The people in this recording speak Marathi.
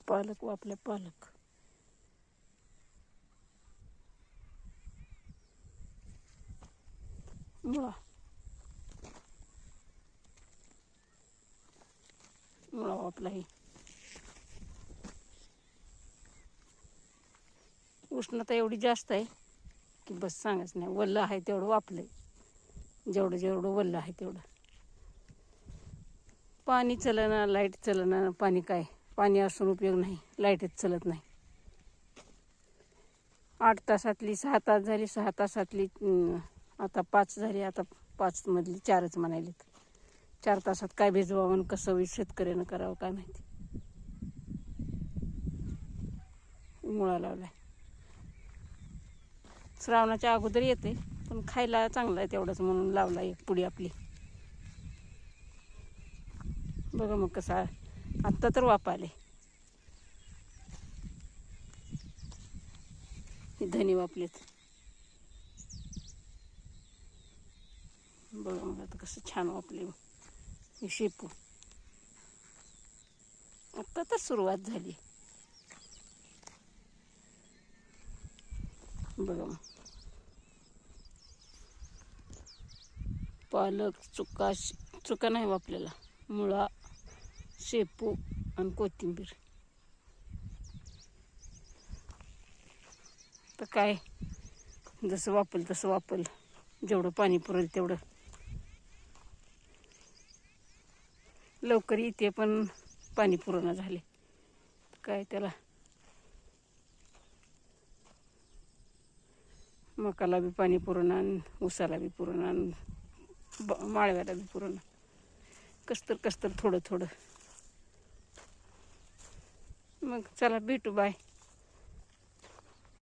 पालक वापल्या पालक. मुळा मुळा वापला ही. उष्णता एवढी जास्त आहे की बस सांगायच नाही. वल्ल आहे तेवढं वापलंय. जेवढं जेवढं वल्ल आहे तेवढं. पाणी चलना, लाईट चलना. पाणी काय, पाणी असून उपयोग नाही, लाईटच चलत नाही. 8 तासातली 6 तास झाली, 6 तासातली आता 5 झाली. आता 5 मधली 4च म्हणायलेत. 4 तासात काय भिजवावं, कसं शेतकऱ्यानं करावं काय माहिती. मुळा लावलाय. श्रावणाच्या अगोदर येते, पण खायला चांगला आहे तेवढंच म्हणून लावला एक पुडी आपली. बघा मग कसा आत्ता तर वापाले. धने वापलेत. बघा मग आता कसं छान वापले. हे शेपू आत्ता तर सुरुवात झाली. बघा मग पालक, चुका नाही वापलेला. मुळा, शेपू आणि कोथिंबीर. तर काय जसं वापल तसं वापल. जेवढं पाणी पुरेल तेवढं. लवकर येते पण पाणी पुरणं झाले काय त्याला. मकाला बी पाणी पुरणं, ऊसाला बी पुरणं, माळव्याला बी पुरणं. कसतर थोडं थोडं. मग चला भेटू, बाय.